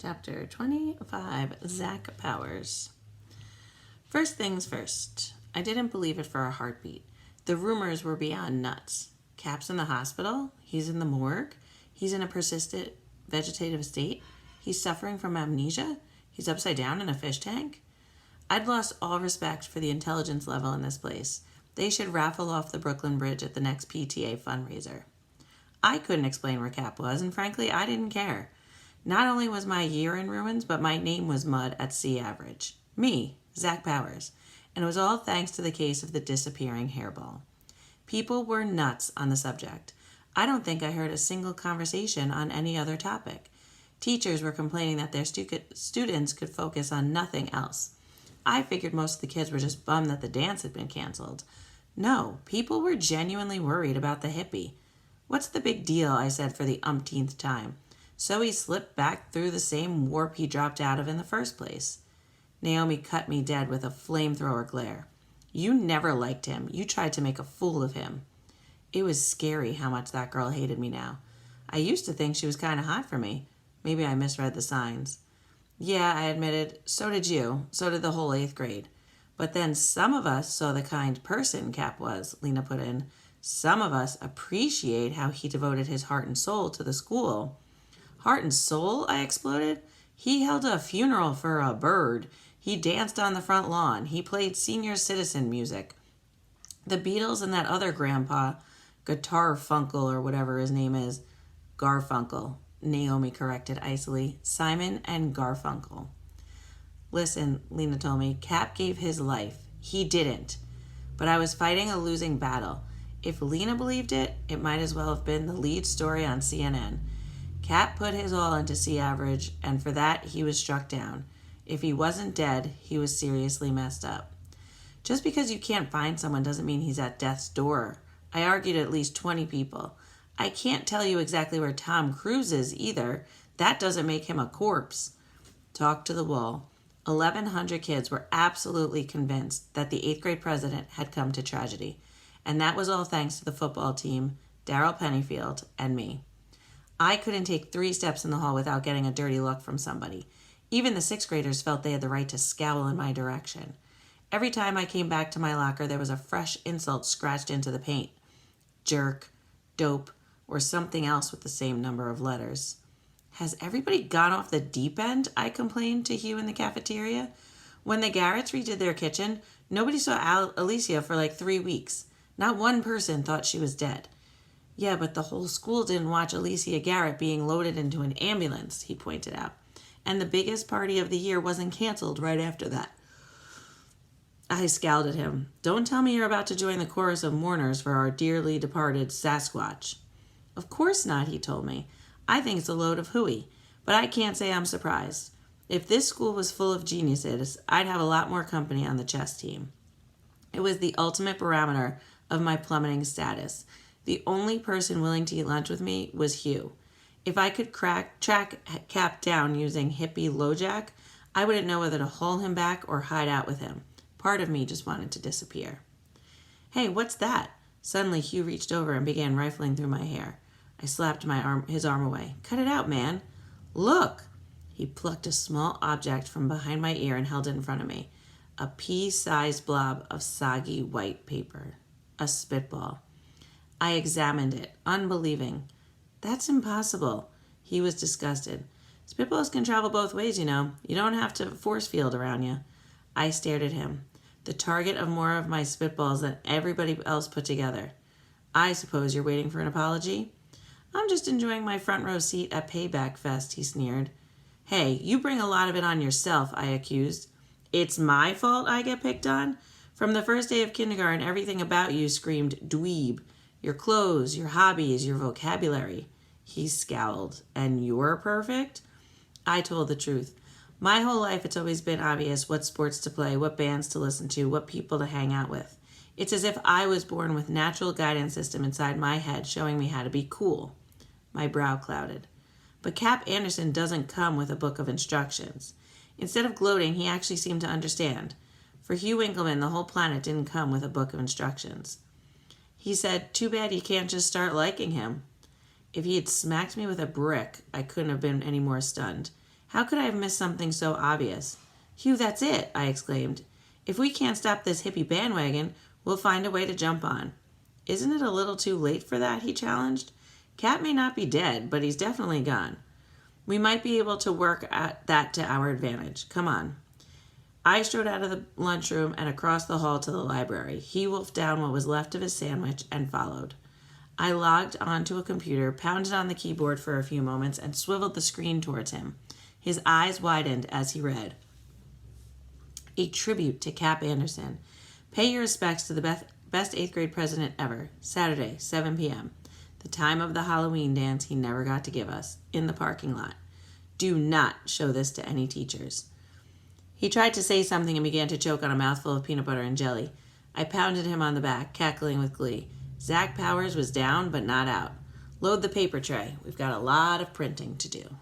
Chapter 25, Zach Powers. First things first, I didn't believe it for a heartbeat. The rumors were beyond nuts. Cap's in the hospital. He's in the morgue. He's in a persistent vegetative state. He's suffering from amnesia. He's upside down in a fish tank. I'd lost all respect for the intelligence level in this place. They should raffle off the Brooklyn Bridge at the next PTA fundraiser. I couldn't explain where Cap was, and frankly, I didn't care. Not only was my year in ruins, but my name was mud at C average. Me, Zach Powers. And it was all thanks to the case of the disappearing hairball. People were nuts on the subject. I don't think I heard a single conversation on any other topic. Teachers were complaining that their students could focus on nothing else. I figured most of the kids were just bummed that the dance had been canceled. No, people were genuinely worried about the hippie. What's the big deal, I said for the umpteenth time. So he slipped back through the same warp he dropped out of in the first place. Naomi cut me dead with a flamethrower glare. You never liked him. You tried to make a fool of him. It was scary how much that girl hated me now. I used to think she was kind of hot for me. Maybe I misread the signs. Yeah, I admitted, so did you. So did the whole 8th grade. But then some of us saw the kind person Cap was, Lena put in. Some of us appreciate how he devoted his heart and soul to the school. Heart and soul, I exploded. He held a funeral for a bird. He danced on the front lawn. He played senior citizen music. The Beatles and that other grandpa, Guitar Funkle or whatever his name is, Garfunkel, Naomi corrected icily. Simon and Garfunkel. Listen, Lena told me, Cap gave his life. He didn't. But I was fighting a losing battle. If Lena believed it, it might as well have been the lead story on CNN. Cap put his all into C average, and for that he was struck down. If he wasn't dead, he was seriously messed up. Just because you can't find someone doesn't mean he's at death's door. I argued at least 20 people. I can't tell you exactly where Tom Cruise is either. That doesn't make him a corpse. Talk to the wall. 1,100 kids were absolutely convinced that the 8th grade president had come to tragedy. And that was all thanks to the football team, Daryl Pennyfield, and me. I couldn't take 3 steps in the hall without getting a dirty look from somebody. Even the 6th graders felt they had the right to scowl in my direction. Every time I came back to my locker, there was a fresh insult scratched into the paint. Jerk, dope, or something else with the same number of letters. Has everybody gone off the deep end? I complained to Hugh in the cafeteria. When the Garretts redid their kitchen, nobody saw Alicia for like 3 weeks. Not one person thought she was dead. Yeah, but the whole school didn't watch Alicia Garrett being loaded into an ambulance, he pointed out. And the biggest party of the year wasn't canceled right after that. I scowled at him. Don't tell me you're about to join the chorus of mourners for our dearly departed Sasquatch. Of course not, he told me. I think it's a load of hooey, but I can't say I'm surprised. If this school was full of geniuses, I'd have a lot more company on the chess team. It was the ultimate barometer of my plummeting status. The only person willing to eat lunch with me was Hugh. If I could track Cap down using hippie LoJack, I wouldn't know whether to haul him back or hide out with him. Part of me just wanted to disappear. Hey, what's that? Suddenly, Hugh reached over and began rifling through my hair. I slapped his arm away. Cut it out, man. Look! He plucked a small object from behind my ear and held it in front of me. A pea-sized blob of soggy white paper. A spitball. I examined it, unbelieving. That's impossible. He was disgusted. Spitballs can travel both ways, you know. You don't have to force field around you. I stared at him, the target of more of my spitballs than everybody else put together. I suppose you're waiting for an apology? I'm just enjoying my front row seat at Payback Fest, he sneered. Hey, you bring a lot of it on yourself, I accused. It's my fault I get picked on? From the first day of kindergarten, everything about you screamed dweeb. Your clothes, your hobbies, your vocabulary. He scowled. And you're perfect? I told the truth. My whole life it's always been obvious what sports to play, what bands to listen to, what people to hang out with. It's as if I was born with natural guidance system inside my head showing me how to be cool. My brow clouded. But Cap Anderson doesn't come with a book of instructions. Instead of gloating, he actually seemed to understand. For Hugh Winkleman, the whole planet didn't come with a book of instructions. He said, too bad you can't just start liking him. If he had smacked me with a brick, I couldn't have been any more stunned. How could I have missed something so obvious? Hugh, that's it, I exclaimed. If we can't stop this hippie bandwagon, we'll find a way to jump on. Isn't it a little too late for that? He challenged. Cap may not be dead, but he's definitely gone. We might be able to work at that to our advantage. Come on. I strode out of the lunchroom and across the hall to the library. He wolfed down what was left of his sandwich and followed. I logged onto a computer, pounded on the keyboard for a few moments, and swiveled the screen towards him. His eyes widened as he read. A tribute to Cap Anderson. Pay your respects to the best 8th grade president ever. Saturday, 7 p.m. The time of the Halloween dance he never got to give us. In the parking lot. Do not show this to any teachers. He tried to say something and began to choke on a mouthful of peanut butter and jelly. I pounded him on the back, cackling with glee. Zach Powers was down but not out. Load the paper tray. We've got a lot of printing to do.